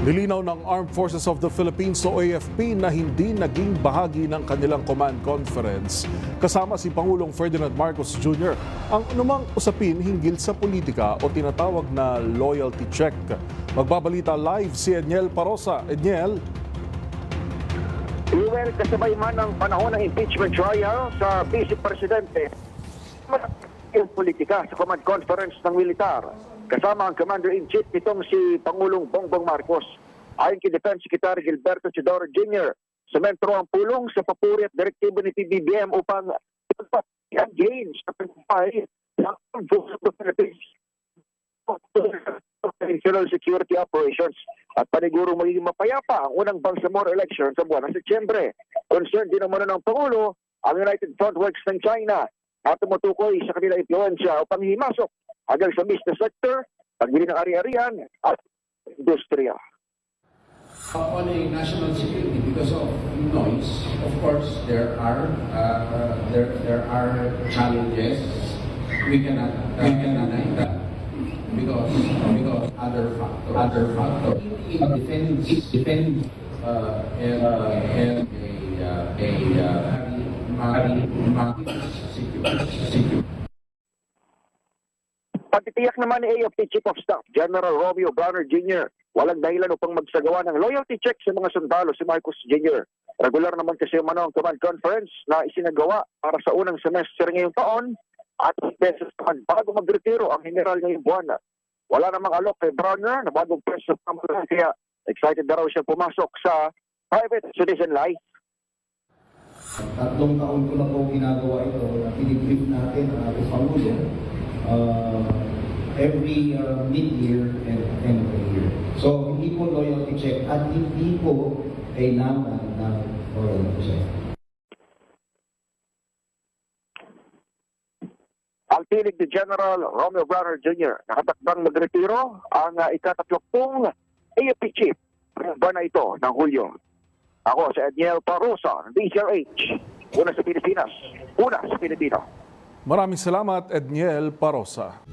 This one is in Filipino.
Nilinaw ng Armed Forces of the Philippines o AFP na hindi naging bahagi ng kanilang command conference kasama si Pangulong Ferdinand Marcos Jr. ang anumang usapin hinggil sa politika o tinatawag na loyalty check. Magbabalita live si Edniel Parosa. Edniel. Well, kasabay man ang panahon ng impeachment trial sa Vice Presidente, yung politika sa command conference ng militar. Kasama ang Commander-in-Chief nitong si Pangulong Bongbong Marcos. Ayon kay Defense Secretary Gilberto Chodoro Jr., sumentro ang pulong sa papuri at direktibo ni PBBM upang i-engage sa pagpapahid ng Forces of the Philippines international security operations at paniguro magiging mapayapa ang unang Bangsamoro election sa buwan ng Setyembre. Concerned din naman ng Pangulo ang United Front Works ng China at tumutukoy sa kanilang impluensya upang himasok hanggang sa business sector, pagbili ng ari-arian at industriya. On a national security, because of noise, of course, there are challenges. We cannot deny that because other factors in defense and security. Pagtitiyak naman ni AFP Chief of Staff General Romeo Brawner Jr., walang dahilan upang magsagawa ng loyalty check sa mga sundalo si Marcos Jr. Regular naman kasi ang command conference na isinagawa para sa unang semester ngayong taon at beses naman bago magretiro ang general ngayong buwan. Wala namang alok kay Brawner na bagong preso pamalan, kaya excited na raw siya pumasok sa private citizen life. 3 taon ko na po ginagawa ito na pinibrief natin ang ating Pangulo every mid-year and end of the year. So, hindi po loyalty check at hindi po kailangan ng loyalty check. Ang tinig ni General Romeo Brawner Jr. nakatakdang magretiro ang ikatatlong AFP Chief ng buwan na ito ng Hulyo. Ako si Edniel Parosa ng DZRH. Una sa Pilipinas, una sa Pilipino. Maraming salamat, Edniel Parosa.